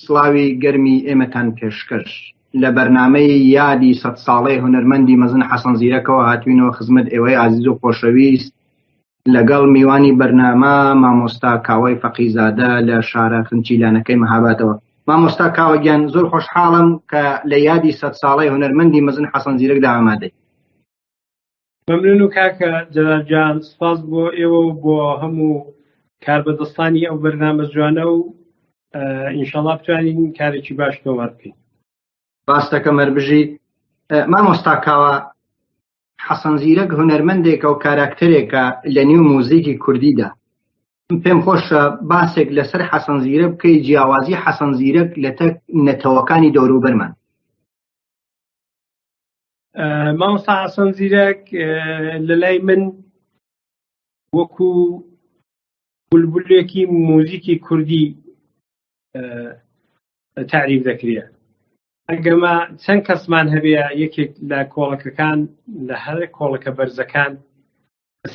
سڵاوی گەرمی ئێمەتان پێشکەش لە بەرنامەی یادی 100 ساڵەی هونەرمەندی مەزن حەسەن زیرەکەوە هاتوینەوە خزمەت ئێوەی عزیز و خۆشەویست لەگەڵ میوانی بەرنامە مامۆستا کاوەی فەقیزادە لە شارە خنچیلانەکەی مەهابادەوە. مامۆستا کاوەگیان زۆر خۆشحاڵم کە لە یادی 100 ساڵەی هونەرمەندی مەزن حەسەن زیرەکدا ئامادەی. مەمنون و کاکە جەلالجان، سپاس بۆ ئێوە و بۆ هەموو کاربەدەستانی ئەو بەرنامە جوانە و ئینشەڵا بتوانین کارێکی باش تۆمار بکەین. ڕاستەکە مەربژی. مامۆستا کاوە، حەسەن زیرەک هونەرمەندێکە و کاراکتەرێکە لە نێو موزیکی کوردیدا. پێم خۆشە باسێک لەسەر حەسەن زیرەک بکەی، جیاوازی حەسەن زیرەک لە نەتەوەکانی دەوروبەرمان. مامۆستا حەسەن زیرەک لە لای من وەکو بولبولێکی موزیکی کوردی تعریف دەکرێ. ئەگەرمە چەند کەسمان هەبێ یەکێک لە کۆڵەکەکان لە هەر کۆڵەکە بەرزەکان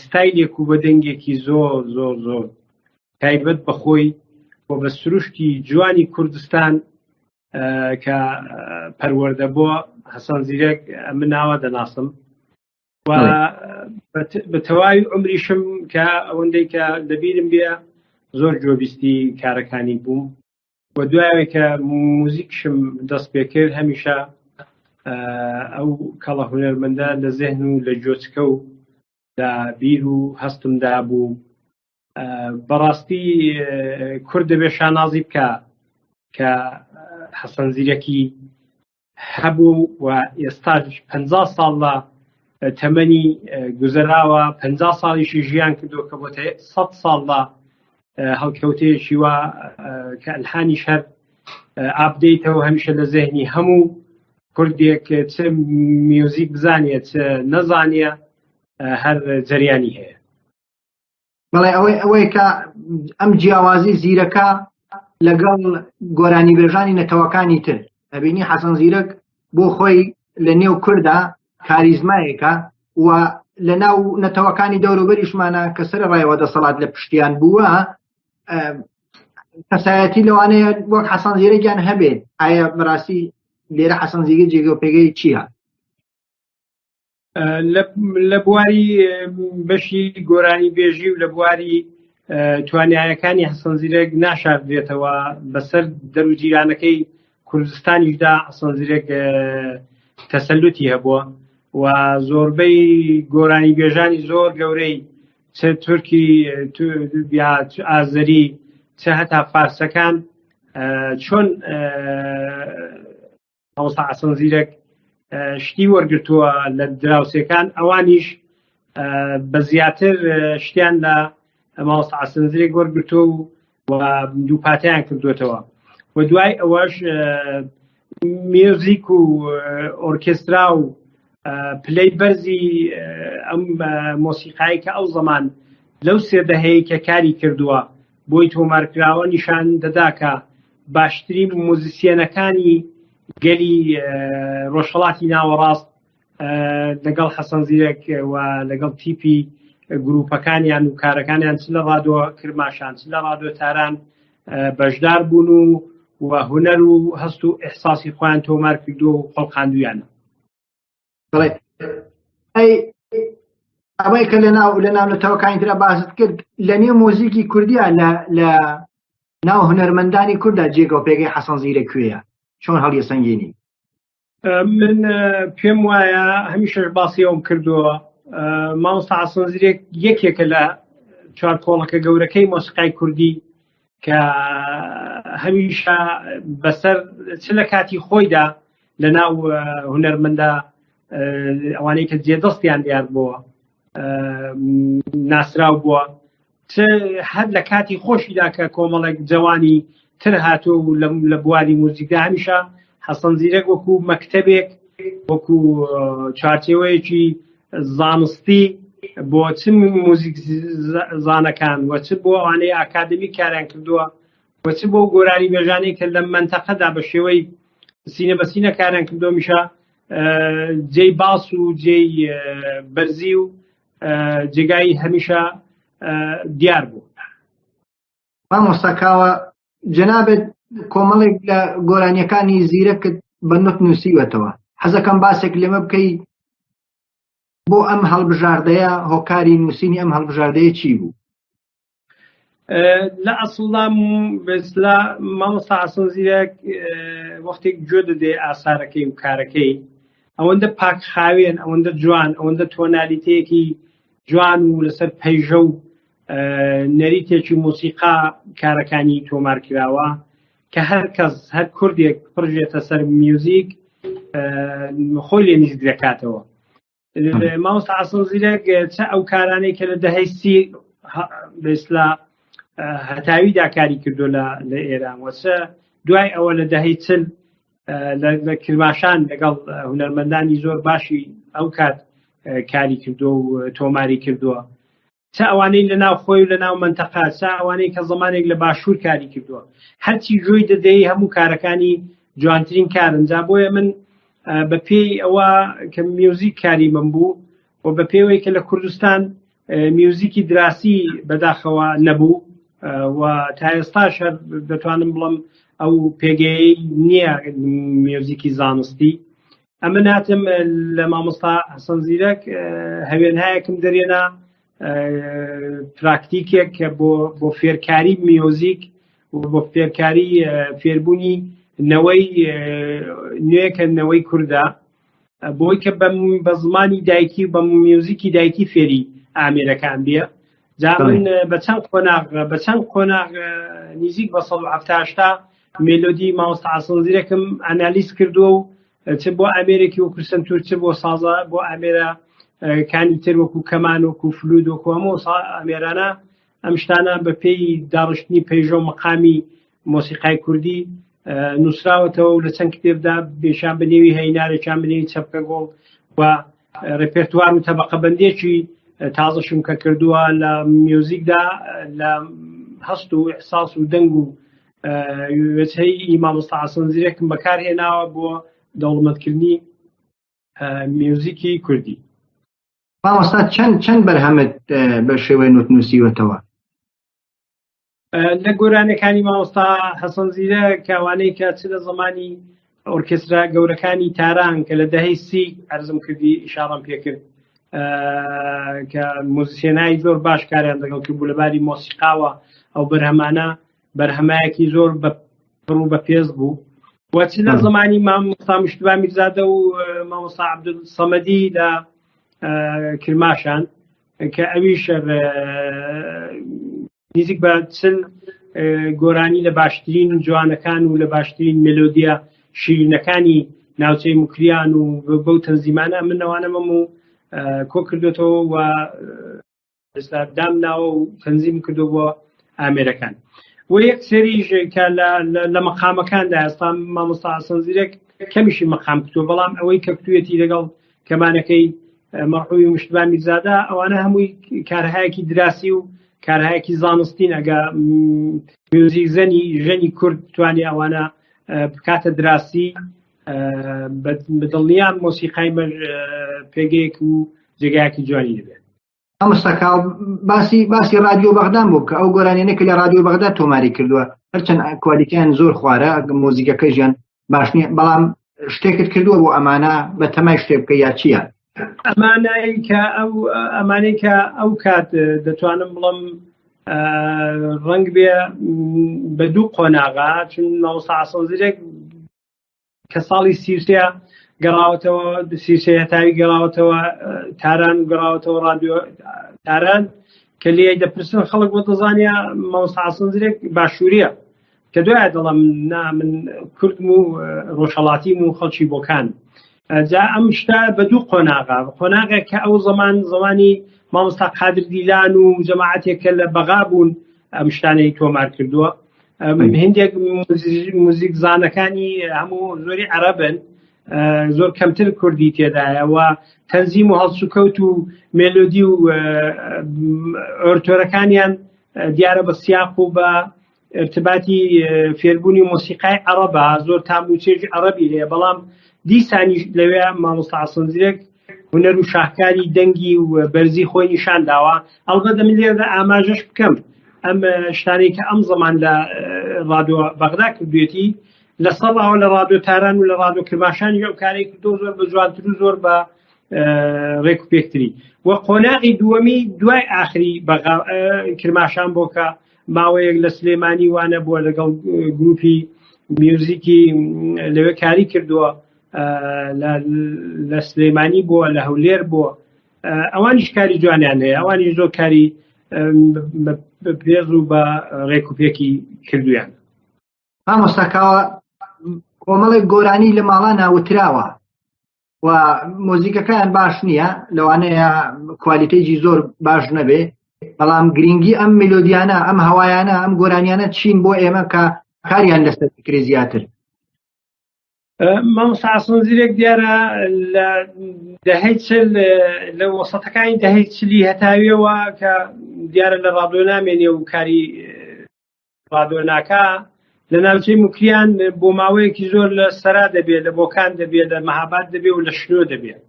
ستایلێک و بەدەنگێکی زۆر زۆر زۆر تایبەت بەخۆی بۆ بە سروشتی جوانی کوردستان کە پەروەردە بووە حەسەن زیرەک من ناوە دەناسم و بە تەواوی عمریشم کە ئەوەندەی کە لەبیرم بێ زۆر جۆبیستی کارەکانی بووم و دوایەوەی کە موزیکشم دەست پێ کرد هەمیشە ئەو کەڵە هونەرمەندە لە زێهن و لە جۆچکە و لە بیر و هەستمدا بوو. بەڕاستی کورد دەبێ شانازی بکە کە حەسەن زیرەکی هەبوو و ئێستاش 50 ساڵ لە تەمەنی گوزەراوە، 50 ساڵیشی ژیان کردو کە بۆتە 100 ساڵ لە هەڵکەوتەیەکی وە کە ئەلحانیش هەر ئاپدەیتەوە هەمیشە لە زێهنی هەموو کوردێک چ میوزیک بزانێت چ نەزانێ هەر جەریانی هەیە. بەڵێ ئەوەی کە ئەم جیاوازی زیرەکە لەگەڵ گۆرانی بێژانی نەتەوەکانی تر ئەبینی حەسەن زیرەک بۆ خۆی لە نێو کووردا کاریزمایەکە و لە ناو نەتەوەکانی دەوروبەریشمانە کە سەر ڕایەوە دەسەڵات لە پشتیان بووە کەسایەتی لەوانەیە وەک حەسەن زیرەکیان هەبێت. ئایا بەڕاستی لێرە حەسەن زیرەک جێگەوپێگەی چییە؟ لە بواری بەشی گۆرانی بێژی و لە بواری توانایەکانی حەسەن زیرەک ناشاردرێتەوە بەسەر دەروجیرانەکەی کوردستانیشدا. حەسەن زیرەک تەسەلوتی هەبووە و زۆربەی گۆرانی بێژانی زۆر گەورەی چ تورکی یا ئازەری چ هەتا فارسەکان چۆن مامۆستا حەسەن زیرەک شتی وەرگرتووە لە دراوسەکان ئەوانیش بە زیاتر شتیان لە مامۆستا حەسەن زیرەک وەرگرتووە و دووپاتەیان کردوێتەوە و دوای ئەوەش میوزیک و ئۆرکێسترا و پلەی بەرزی ئەم مۆسیقایی کە ئەو زەمان لەو سێدەهەیە کە کاری کردووە بۆی تۆمارکراوە نیشان دەدا کە باشترین موزیسیەنەکانی گەلی ڕۆژهەڵاتی ناوەڕاست لەگەڵ حەسەن زیرەک و لەگەڵ تیپی گروپەکانیان و کارەکانیان چ لە ڕادۆ کرماشان چ لە ڕادۆ تاران بەشدار بوون و هونەر و هەست و ئێحساسی خۆیان تۆمار کردو و خەڵقاندویانە. ئەوەی کە لە ناو نەتەوەکانی ترە باست کرد لە نێو مۆزیکی کوردیە لە ناو هونەرمەندانی کووردا جێگەوپێگەی حەسەن زیرەک کوێیە؟ چۆن هەڵی سەنگێنی؟ من پێم وایە هەمیشەش باسی ئەوم کردووە مامۆستا حەسەن زیرەک یەکێکە لە چوار کۆڵەکە گەورەکەی مۆسیقای کوردی کە هەمیشە بەسەر چ لە کاتی خۆیدا لە ناو هونەرمەندە ئەوانەی کە جێدەستیان دیار بووە ناسرااو بووە چ هەر لە کاتی خۆشیدا کە کۆمەڵێک جوانی تر هاتوو لە بواری موزیکدا هەمیشە حەسەن زیرەک وەکو مەکتەبێک وەکو چارچێوەیەکی زانستی بۆ چ موزیک زانەکان و چ بۆ ئەوانەی ئاکادمی کاریان کردووە و چ بۆ گۆرانی بێژانەی کە لە مەنتەقەدا بە شێوەی سینە بە سینە کاریان کردووە میشە جێی باس و جێی بەرزی و جێگای هەمیشە دیار بوو. مامۆستا کاوە جەنابێت کۆمەڵێک لە گۆرانیەکانی زیرەکت بە نوت نووسیوەتەوە حەزەکەم باسێک لێمە بکەی بۆ ئەم هەڵبژاردەیە هۆکاری نووسینی ئەم هەڵبژاردەیە چی بوو؟ لە ئەسڵدا بەسلا مامۆستا حەسەن زیرەک وەختێک گوێ دەدێ ئاسارەکەی و کارەکەی ئەوەندە پاک خاوێن ئەوەندە جوان ئەوەندە تۆنالیتەیەکی جوان و لەسەر پەیژە و نەریتێکی موسیقا کارەکانی تۆمار کراوە کە هەر کەس هەر کوردێک پڕژێتە سەر میوزیک خۆی لێ نزیک دەکاتەوە. مامۆستا حەسەن زیرەک چە ئەو کارانەی کە لە دەهەی سی بەسلا هەتاویدا کاری کردو لە ئێران وەچە دوای ئەوە لە دەهەی چل لە کرماشان لەگەڵ هونەرمەندانی زۆر باشی ئەو کات کاری کردو و تۆماری کردووە چە ئەوانەی لە ناو خۆی و لە ناو منتەقا چە ئەوانەی کە زەمانێک لە باشوور کاری کردووە هەرچی گوێی دەدەی هەموو کارەکانی جوانترین کارن جا بۆیە من بە پێی ئەوە کە میوزیک کاری من بوو و بە پێوەی کە لە کوردستان میوزیکی دراسی بەداخەوە نەبوو و تا ئێستاش دەتوانم بڵم ئەو پێگەی نییە میوزیکی زانستی ئەمە ناتم لە مامۆستا حەسەن زیرەک هەوێنهایەکم دەرێنا پراکتیکێک کە بۆ فێرکاری میوزیک و بۆ فێرکاری فێربوونی نەوەی نوێکە نەوەی کووردا بۆی کە بە زمانی دایکی بە میوزیکی دایکی فێری ئامێرەکان بێ جا من بە چەند قۆناغ نزیک بە 170 مێلۆدی مامۆستا حەسەن زیرەکم ئەنالیز کردووە و چ بۆ ئامێرێکی وەکو سنتور چ بۆ سازە بۆ ئامێرە کانی تر وەکو کەمان وەکو فلود وەکو هەموو ئامێرانە ئەم شتانە بە پێی داڕشتنی پەیژە و مەقامی مۆسیقای کوردی نووسراوەتەوە و لە چەند کتێبدا بێشان بنێوی هەینارێکیان بنێوی چەپکە گۆڵ و ڕێپێرتوار و تەبەقەبەندێکی تازەشم کە کردووە لە میوزیکدا لە هەست و ئیحساس و دەنگ و وێچەی مامۆستا حەسەن زیرەکم بەکارهێناوە بۆ دەوڵەمەندکردنی میوزیکی کوردی. مامۆستا چەند بەرهەمت بە شێوەی نوت نووسیوەتەوە؟ لە گۆرانەکانی مامۆستا حەسەن زیرەک کاوانەی کە چ لە زمانی ئۆرکێسترا گەورەکانی تاران کە لە دەهەی سی عەرزم کردی ئیشارەم پێکرد کە موزیسیێنایی زۆر باش کاریان لەگەڵ کرد بوو لەباری مۆسیقاوە ئەو بەرهەمانە بەرهەمایەکی زۆر بڕوو بە پێز بوو وەچ لە زمانی مامۆستا مشتبا میرزادە و مامۆستا عەبدولسەمەدی لە کرماشان کە ئەویش نزیک بە چل گۆرانی لە باشترین جوانەکان و لە باشترین مێلۆدیە شیرینەکانی ناوچەی موکریان و بەو تەنزیمانە من ئەوانەمەم و کۆ کردوێتەوە و دامناوە و تەنزیم کردو بۆ ئامێرەکان و یەک سێریش کە لە مەقامەکاندا ئێستا مامۆستا حەسەن زیرەک کەمیشی مەقام کردووە بەڵام ئەوەی کە کردوێتی لەگەڵ کەمانەکەی مەرحوومی مشتبا میرزادە ئەوانە هەمووی کارهایەکی دراسی و کارهایەکی زانستین ئەگە میوزیک ژەنی کورد توانی ئەوانە بکاتە دراسی بەدڵنیان مۆسیقای پێگەیەک و جێگایەکی جوانی دەبێت. ئەمستاکە باسی رادیۆ بەغدان بوو کە ئەو گۆرانیانە کە لە رادیۆ بەغدا تۆماری کردووە هەرچەند کوالیتیان زۆر خوارە مۆزیکەکە ژیان باش نییە بەڵام شتێکت کردووە بۆ ئەمانە بە تەمای شتێ بکە یا چییە؟ ئەمانەی کە ئەو کات دەتوانم بڵم ڕەنگ بێ بە دوو قۆناغا چون مامۆستا حەسەن زیرەک کە ساڵی سیرسەیە گەڕاوەتەوە سیرسێ هەتاوی گەڕاوەتەوە تاران گەڕاوەتەوە رادیۆ تاران کە لێ دەپرسن خەڵک بۆ دەزانیا مامۆستا حەسەن زیرەک باشووریە کە دوای دەڵم من کوردم و ڕۆژهەڵاتیم و خەڵکی بۆکان جا ئەم شتا بە دوو قۆناغێک کە ئەو زمانی مامۆستا قادر دیلان و جەماعەتێکە لە بەغا بوون ئەم شتانەی تۆمار کردووە هندێک موزیک زانەکانی هەموو زۆری عەرەبن زۆر کەمتر کوردی تێدایە و تەنزیم و هەڵسوکەوت و مێلۆدی و ئۆرتۆرەکانیان دیارە بە سیاق و بە ارتباتی فێربوونی مۆسیقای عەرەبە زۆر تاموچێژی عەرەبی لێ بەڵام دیسانی لەوێ مامۆستا حەسەن زیرەک هونەر و شاهکاری دەنگی و بەرزی خۆی نیشان داوە ئەڵبەتە من لێرەدا ئاماژەش بکەم ئەم شتانەی کە ئەم زەمان لە ڕادیۆ بەغدا کردوێتی لە سەڕاوە لە ڕادیۆ تاران و لە ڕادیۆ کرماشانی ئەو کارێک کردۆ زۆر بە جوانتر و زۆر بە ڕێک و پێکتری وە قۆناغی دووەمی دوای ئاخری کرماشان بۆ کە ماوەیەک لە سلێمانی وانە بووە لەگەڵ گروپی میوزیکی لەوێ کاری کردووە لە سلێمانی بووە لە هەولێر بووە ئەوانیش کاری جوانیان هەیە ئەوانی زۆر کاری پێز و بە ڕێک و پێکی کردویان مامۆستاکاوە کۆمەڵێک گۆرانی لە ماڵان ناوتراوە و مۆزیکەکان باش نییە لەوانەیە کوالیتەیجی زۆر باش نەبێ بەڵام گرنگی ئەم ملۆدیانە ئەم هەوایانە ئەم گۆرانیانە چین بۆ ئێمە کە کاریان لەسەر فکری زیاتر مامۆستا حەسەن زیرەک دیارە لە دەهەی چل لە وەسەتەکانی دەهەی چلی هەتاویەوە کە دیارە لە ڕادیۆ نامێنێ و کاری ڕادیۆ ناکا لە ناوچەی موکریان بۆ ماوەیەکی زۆر لە سەرا دەبێت لە بۆکان دەبێت لە مەهاباد دەبێت و لە شنۆ دەبێت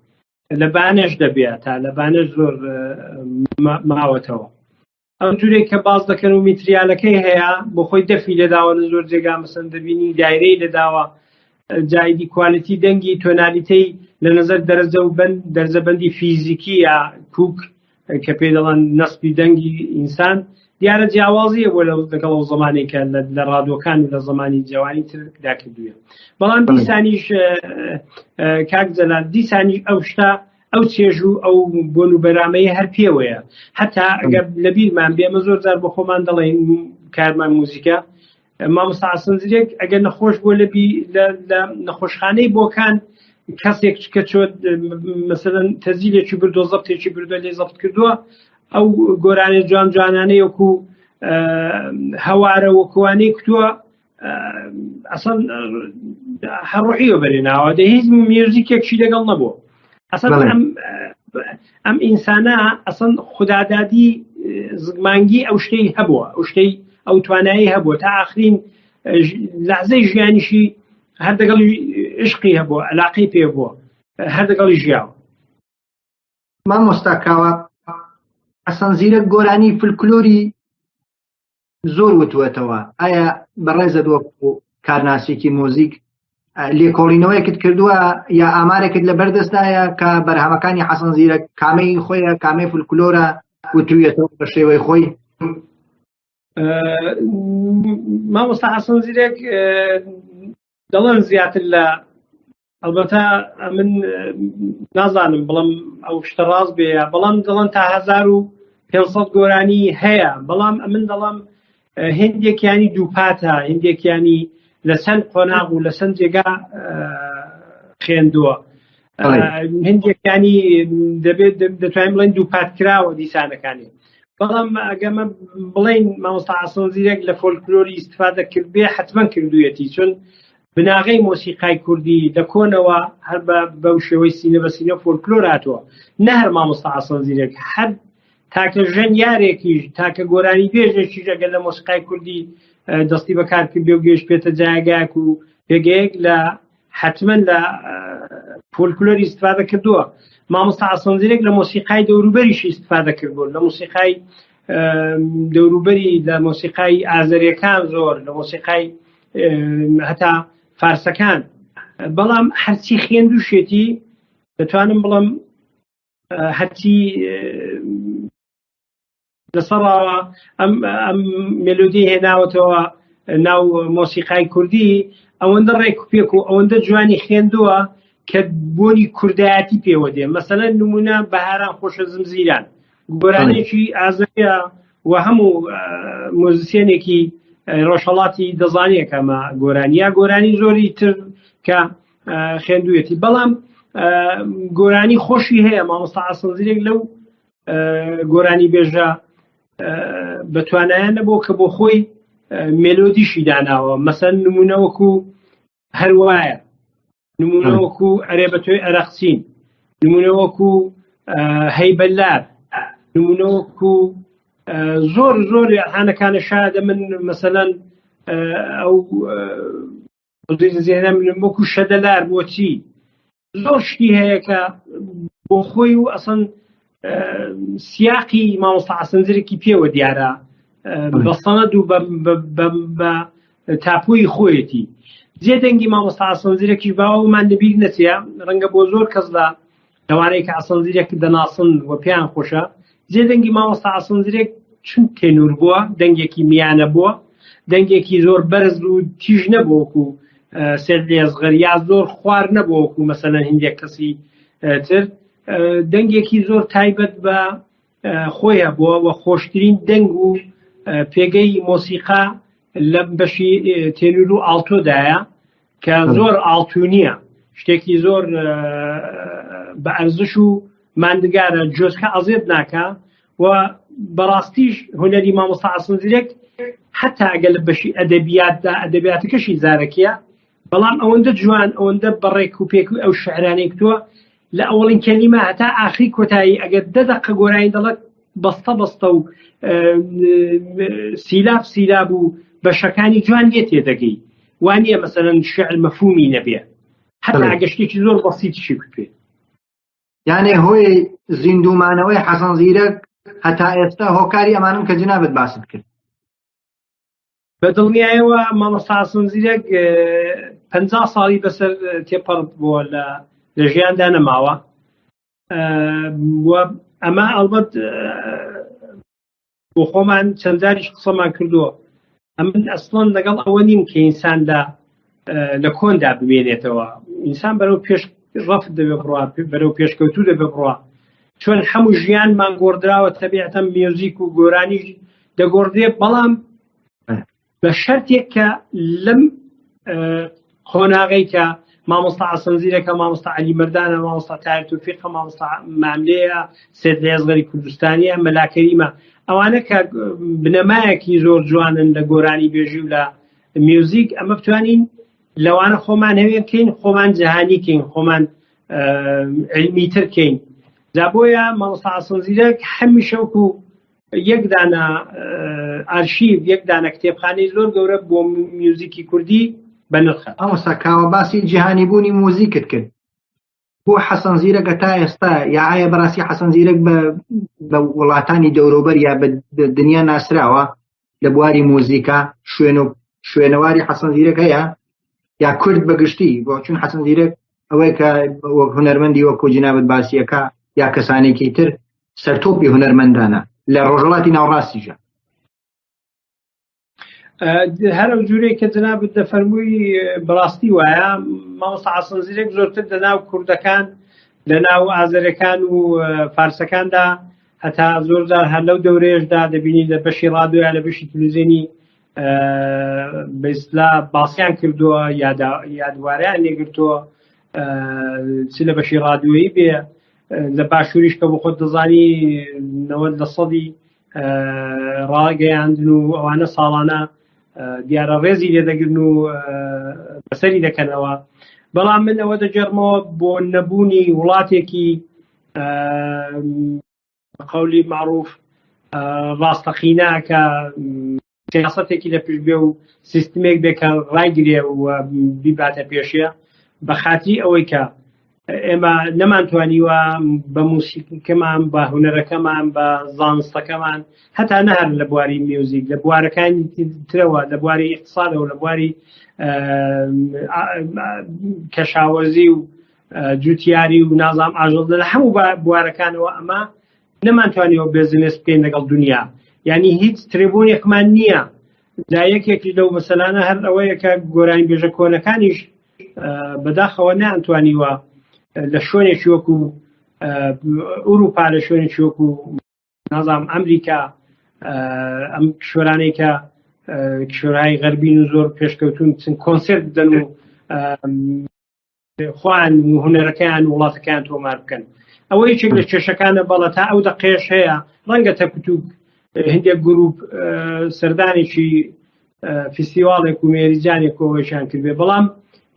لە بانەش دەبێت تا لە بانەش زۆر ماوەتەوە ئەو جورێک کە باز دەکەن و میتریالەکەی هەیە بۆ خۆی دەفی لەداوە لە زۆر جێگا مەسەن دەبینی دایرەی لەداوە جایدی کوالیتی دەنگی تۆنالیتەی لە نظر دەرەجە و دەرجەبەندی فیزیکی یا کوک کە پێ دەڵێن نەسبی دەنگی ئینسان دیارە جیاوازیە بۆ لەگەڵ ئەو زمانێکە لە ڕادیۆکان و لە زمانی جوانی تردا کردووە بەڵام دیسانیش کاک جەلال دیسانی ئەو شتا ئەو چێژ و ئەو بۆن و بەرامەیە هەر پێوەیە هەتا ئەگەر لە بیرمان بێمە زۆر جار بۆ خۆمان دەڵێن کارمان موزیکە مامۆستا حەسەن زیرەک ئەگەر نەخۆش بۆ لە نەخۆشخانەی بۆکان کەسێک کە چۆت مەسەلەن تەزیلێکی بردۆ زەبتێکی بردۆ لێ زەبت کردووە ئەو گۆرانێ جوان جوانانەی وەکو هەوارە وەکوانەی کتووە ئەسەن هەڕۆحیەوە بەرێناوە دە هیچ میوزیکێکشی لەگەڵ نەبووە ئەسەن ئەم ئینسانە ئەسەن خودادادی زگمانگی ئەو شتەی هەبووە ئەو شتەی ئەو توانایی هەبووە تا ئاخرین لەحزەی ژیانیشی هەر دەگەڵی عشقی هەبووە علاقەی پێ بووە هەر دەگەڵی ژیاوە مامۆستاکاوە حەسەن زیرەک گۆرانی فلکلۆری زۆر وتوێتەوە ئایا بەڕێزت وەکو کارناسێکی مۆزیک لێکۆڵینەوەیەکت کردووە یا ئامارێکت لە بەردەستایە کە بەرهەمەکانی حەسەن زیرەک کامەی خۆیە کامەی فلکلۆرە وتوێتەوە بە شێوەی خۆی مامۆستا حەسەن زیرەک دەڵێن زیاتر لە ئەلبەتە من نازانم بەڵام ئەو شتە ڕاست بێ بەڵام دەڵێن تا 1500 گۆرانی هەیە بەڵام من دەڵێم هندێکیانی دووپاتە هندێکیانی لە چەند قۆناغ و لە چەند جێگا خوێندووە هندێکیانی دەبێت دەتوانین بڵێن دووپات کراوە دیسانەکانی بەڵام ئەگەمە بڵێن مامۆستا حەسەن زیرەک لە فۆلکلۆری ئیستیفادە کرد بێ حتمما کردوویەتی چون بناغەی مۆسیقای کوردی لە کۆنەوە هەر بەو شێوەی سینە بە سینە فۆلکلۆر هاتووە نە هەر مامۆستا حەسەن زیرەک هەر تاکە ژەن یارێکیش تاکە گۆرانی بێژێکیش ئەگەر لە مۆسیقای کوردی دەستی بەکار کرد بێ و گەیشت پێتە جایگایەک و پێگەیەک لە حتمما لە فۆلکلۆری ئیستیفادە کردووە مامۆستا حەسەن زیرەک لە مۆسیقای دەوروبەریش ئیستیفادە کردبوو لە مۆسیقای دەوروبەری لە مۆسیقای ئازەریەکان زۆر لە مۆسیقای هەتا فارسەکان بەڵام هەرچی خوێندووشێتی دەتوانم بڵم هەرچی لەسەڕەوە ئەم مێلۆدی هێناوەتەوە ناو مۆسیقای کوردی ئەوەندە ڕێک و پێک و ئەوەندە جوانی خوێندووە کە بۆنی کوردایەتی پێوە دێ مەسەلەن نمونە بەهاران خۆشە زمزیران گۆرانێکی ئازەریە و هەموو مۆزیسیێنێکی ڕۆژهەڵاتی دەزانێت کەمە گۆرانیا گۆرانی زۆری تر کە خوێندوویەتی بەڵام گۆرانی خۆشی هەیە مامۆستا حەسەن زیرەک لەو گۆرانی بێژە بەتوانایان نەبوو کە بۆ خۆی مێلۆدیشی داناوە مەسەن نمونە وەکو هەروایە نمونە وەکو ئەرێ بە تۆی ئەرەقچین نمونە وەکو هەیبەلار نمونە وەکو زۆر زۆر هانەکانە شادە من مەسەلەن ئەو زێنە من وەکو شەدەلار بۆچی زۆر شتی هەیە کە بۆ خۆی و ئەسەن سیاقی مامۆستا حەسەن زیرەکی پێوە دیارە بە سەنەد و بە تاپۆی خۆیەتی جێدەنگی مامۆستا ئاسەنزیرێکی باوەمان لەبیر نەچێ ڕەنگە بۆ زۆر کەس لە لەوانەیە کە ئاسەنزیرێک دەناسن و پێیان خۆشە جێدەنگی مامۆستا ئاسەنزیرێک چون تێنور بووە دەنگێکی میانە بووە دەنگێکی زۆر بەرز و تیژ نەبووەکو سێر لێزغەر یا زۆر خوار نەبووەکو مەسەلەن هەندێک کەسی تر دەنگێکی زۆر تایبەت بە خۆیە بووە و خۆشترین دەنگ و پێگەی مۆسیقا لە بەشی تێنور و ئاڵتۆدایە کە زۆر ئاڵتو نییە شتێکی زۆر بە ئەرزش و ماندگارە جۆزکە ئەزێت ناکە و بەڕاستیش هونەری مامۆستا ئاسەنزیرێک حتا ئەگە لە بەشی ئەدەبیاتدا ئەدەبیاتەکەشی زارەکیە بەڵام ئەوەندە جوان ئەوەندە بەڕێک و پێک و ئەو شعرانەی کتووە لە ئەوڵین کەلیمە هەتا ئاخری کۆتایی ئەگەر دەدەقە گۆرانی دەڵێت بەستە بەستە و سیلاب و بەشەکانی جوان لێ تێدەگەی وانە مەسەلەن شعر مەفهومی نەبێ حتا ئەگەشتێکی زۆر بەسیتیشی کوێ یانێ هۆی زیندومانەوەی حەسەن زیرەک هەتا ئێستا هۆکاری ئەمانم کە جنابەت باست کرد بە دڵنیایەوە مامۆستا ئاسەنزیرێک 50 ساڵی بەسەر تێپەڕ بووە لە ژیاندا نەماوە ئەمە ئەڵبەت بۆ خۆمان چەندجاریش قسەمان کردووە ئەمن ئەسڵەن لەگەڵ ئەوە نیم کە ئینساندا لە کۆندا بمێنێتەوە ئینسان بەرەو پێش ڕەفت دەبێ بڕوا بەرەو پێشکەوتوو دەبێ بڕوا چۆن هەموو ژیانمان گۆڕدراوە تەبیعەتەن میوزیک و گۆرانیش دەگۆڕدرێ بەڵام بە شەرتێک کە لەم خۆناغەی کە مامۆستا ئاسەنزیرەکە مامۆستا عەلی مەردانە مامۆستا تاهیر تۆفیقە مامۆستا ماملەیە سێد لێزغەری کوردستانیە مەلا کەریمە ئەوانە کە بنەمایەکی زۆر جوانن لە گۆرانی بێژی و لە میوزیک ئەمە بتوانین لەوانە خۆمان هەوێ بکەین خۆمان جەهانی کەین خۆمان علمیتر کەین جا بۆیە مامۆستا ئاسەنزیرەک هەمیشە وەکو یەک دانە ئارشیڤ یەک دانە کتێبخانەی زۆر گەورە بۆ میوزیکی کوردی بەنرخە ئەوسا کاوە باسی جیهانی بوونی موزیکت کرد بۆ حەسەن زیرەک تا ئێستا یاعایە بەڕاستی حەسەن زیرەک بە وڵاتانی دەوروبەر یا بە دنیا ناسراوە لە بواری موزیکا شوێنەواری حەسەن زیرەک هەیە یا کورد بەگشتی بۆ چون حەسەن زیرەک ئەوەی کە وەک هونەرمەندی وەکو جنابەت باسیەکە یا کەسانێکی تر سەرتۆپی هونەرمەندانە لە ڕۆژهەڵاتی ناوڕاستیژە هەرو جوورەی کە جنابەت دەفەرمووی بەڕاستی وایە مامۆستا ئاسەنزیرێک زۆرتر لەناو کوردەکان لەناو ئازەرەکان و فارسەکاندا هەتا زۆرجار هەر لەو دەورەیەشدا دەبینی لە بەشی ڕادیۆ لە بەشی تەلەڤیزیۆنی بەئیسلا باسییان کردووە یادوارەیان لێگرتووە چ لە بەشی ڕادیۆیی بێ لە باشووریش کە بۆ خۆت دەزانی 90% ڕاگەیاندن و ئەوانە ساڵانە دیارە ڕێزی لێدەگرن و بەسەری دەکەنەوە بەڵام من ئەوە دەجێڕمەوە بۆ نەبوونی وڵاتێکی قەولی معروف ڕاستەقینە کە سیاسەتێکی لە پێش بێ و سیستمێک بێ کە ڕایگرێ و بیباتە پێشێ بە خاتی ئەوەی کە ئێمە نەمانتوانیوە بە موسیقیکەمان بە هونەرەکەمان بە زانستەکەمان هەتا نەهەر لە بواری میوزیک لە بوارەکانی ترەوە لە بواری اقتصادەوە لە بواری کەشاوەرزی و جوتیاری و نازام ئاژەڵ لە هەموو بوارەکانەوە ئەمە نەمانتوانیەوە بێزنس بکەین لەگەڵ دنیا یعنی هیچ ترێبۆنێکمان نییە جا یەکێکی لەو مەسەلانە هەر ئەوەیە کە گۆرانی بێژە کۆنەکانیش بەداخەوە نەیانتوانیوە لە شوێنێکی وەکو ئوروپا لە شوێنێکی وەکو نازام ئەمریکا ئەم کشوەرانەی کە کشوەرهای غەربین و زۆر پێشکەوتون چەند کۆنسێرت بدەن و خوان و هونەرەکەیان وڵاتەکەیان تۆمار بکەن ئەوە یەکێک لە کێشەکانە بەڵە تا ئەو دەقەیەش هەیە ڕەنگە تەکوتوک هەندێک گروپ سەردانێکی فیستیواڵێک و مێریجانێکەوەیشان کردێ بەڵام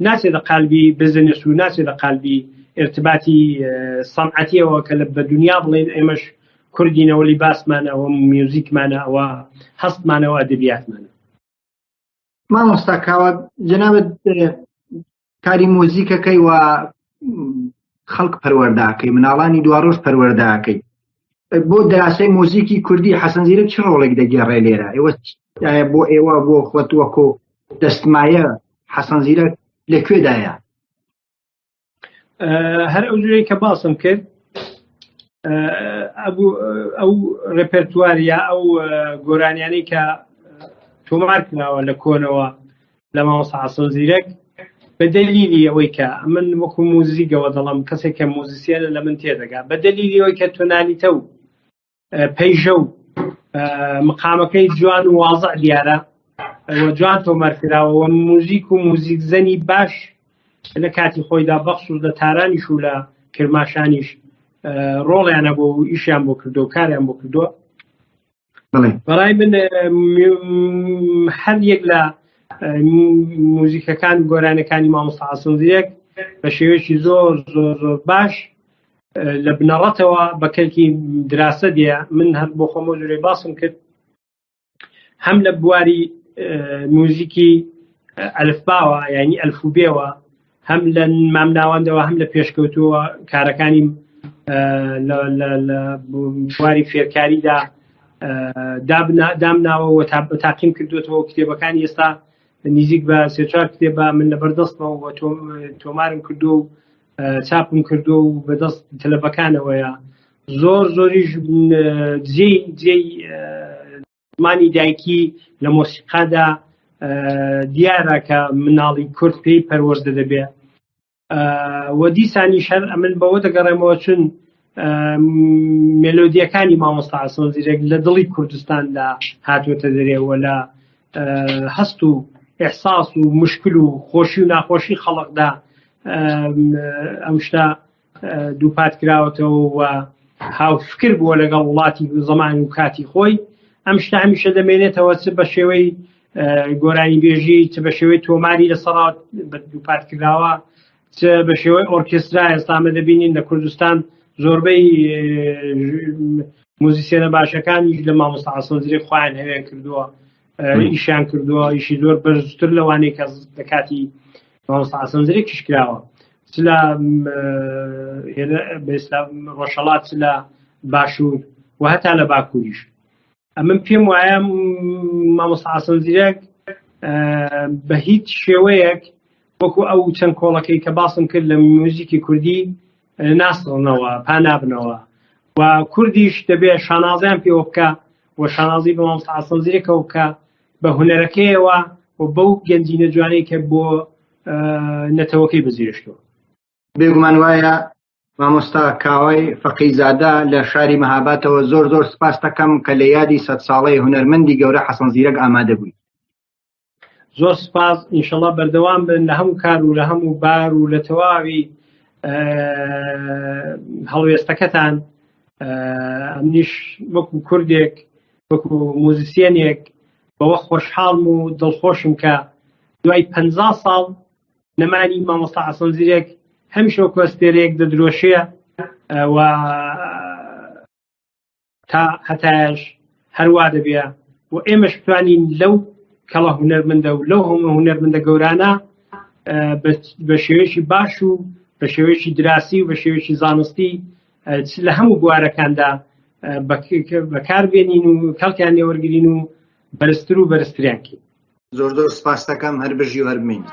ناچێت لە قالبی بزنس و ناچێت لە قالبی ارتباطی صنعەتیەوە کە بە دنیا بڵێن ئێمەش کوردینەوە لیباسمانەوە میوزیکمانە ئەوە هەستمانەوە ئەدەبیاتمانە مامۆستا کاوە جەنابەت کاری موزیکەکەی و خەڵک پەروەرداکەی مناڵانی دواڕۆژ پەروەرداکەی بۆ دەراسەی مۆزیکی کوردی حەسەن زیرەک چ ڕۆڵێک دەگێڕێ لێرە بۆ ئێوە بۆ خۆت وەکو دەستمایە حەسەن زیرەک لەکوێدایە؟ هەر ئەو جوێی کە باسم کرد ئەو ڕێپەرتوارە ئەو گۆرانیانەی کە تۆمار کراوە لە کۆنەوە لە مامۆستا حەسەن زیرەک بە دەلیلی ئەوەی کە من وەکو موزیکەوە دەڵم کەسێک کە موزیسیانە لە من تێدەگا بە دەلیلی ئەوەی کە تۆنالیتە و پەیژە و مقامەکەی جوان و واضح دیارە جوان تۆمار کراوە موزیک و موزیکزەنی باش لە کاتی خۆیدا بەخصوص لە تارانیش و لە کرماشانیش ڕۆڵیانە بۆ و ئیشیان بۆ کردو و کاریان بۆ کردووە. بەڵای من هەر یەک لە موزیکەکان گۆرانەکانی مامۆستا حەسەن زیرەک بە شێوەیەکی زۆر زۆر زۆر باش لە بنەڕەتەوە بە کەلکی دراسە دیە. من هەر بۆ خۆمە جوێی باسم کرد هەم لە بواری موزیکی ئەلفباوە یعنی ئەلفوبێوە هەم لە مامناوەندەوە هەم لە پێشکەوتووە کارەکانی لە بواری فێرکاریدا دامناوە تاقیم کردوێتەوە کتێبەکانی ئێستا نزیک بە سێ-چوار کتێبە من لە بەردەستمەوە تۆمارم کردو و چاپم کردو و بەدەست تەلەبەکانەوەیە زۆر زۆریش جێی زمانی دایکی لە مۆسیقادا دیارە کە مناڵی کورد پێی پەروەردە دەبێ و دیسانی شەر ئەمن بەوە دەگەڕێمەوە چون مێلۆدیەکانی مامۆستا حەسەن زیرەک لە دڵی کوردستاندا هاتوۆتە دەرێەوە لە هەست و ئێحساس و مشکل و خۆشی و ناخۆشی خەڵکدا ئەم شتە دووپات کراوەتەوە و هاوفکر بووە لەگەڵ وڵاتی زەمان و کاتی خۆی. ئەم شتە هەمیشە دەمێنێتەوە چ بە شێوەی گۆرانی بێژی چ بە شێوەی تۆماری لەسەڕات بە دووپات کراوە چ بە شێوەی ئۆرکێسترا. ئێستا ئەمە دەبینین لە کوردستان زۆربەی موزیسیەنە باشەکانی لە مامۆستا حەسەن زیرەک خۆیان هەوێن کردووە ئیشیان کردووە ئیشی زۆر بەرزتر لەوانەیە کە لە کاتی مامۆستا حەسەن زیرەکیش کراوە چ لە ڕۆژهەڵات چ لە باشوور و هەتا لە باکووریش. من پێم وایە مامۆستا حەسەن زیرەک بە هیچ شێوەیەک وەکو ئەو چەند کۆڵەکەی کە باسم کرد لە موزیکی کوردی ناسڵنەوە پانابنەوە و کوردیش دەبێت شانازیان پێوە بکە و شانازی بە مامۆستا حەسەن زیرەکەوە بکە بە هونەرەکەیەوە و بەو گەنجینە جوانەی کە بۆ نەتەوەکەی بەزیرشتەوە. بێگومان وایە مامۆستا کاوای فەقیزادە لە شاری مەهابادەوە زۆر زۆر سپاس دەکەم کە لە یادی 100 ساڵەی هونەرمەندی گەورە حەسەن زیرەک ئامادە بووی. زۆر سپاس. ئینشەڵڵا بەردەوام بن لە هەموو کار و لە هەموو بار و لە تەواوی هەڵوێستەکەتان. ئەمنیش وەکو کوردێک وەکو موزیسیەنێک بەوە خۆشحاڵم و دڵخۆشم کە دوای 50 ساڵ نەمانی مامۆستا حەسەن زیرەک هەمیشە وەکو ئەستێرەیەک دەدرۆشێ و تا هەتایش هەروە دەبێ و ئێمەش بتوانین لەو کەڵە هونەرمەندە و لەو هەموو هونەرمەندە گەورانە بە شێوەیەکی باش و بە شێوەیەکی دراسی و بە شێوەیەکی زانستی لە هەموو بوارەکاندا بەکاربێنین و کەڵکیان لێوەرگرین و بەرزتر و بەرزتریان کەین. زۆر زۆر سپاس دەکەم هەر بژی و هەر بمین.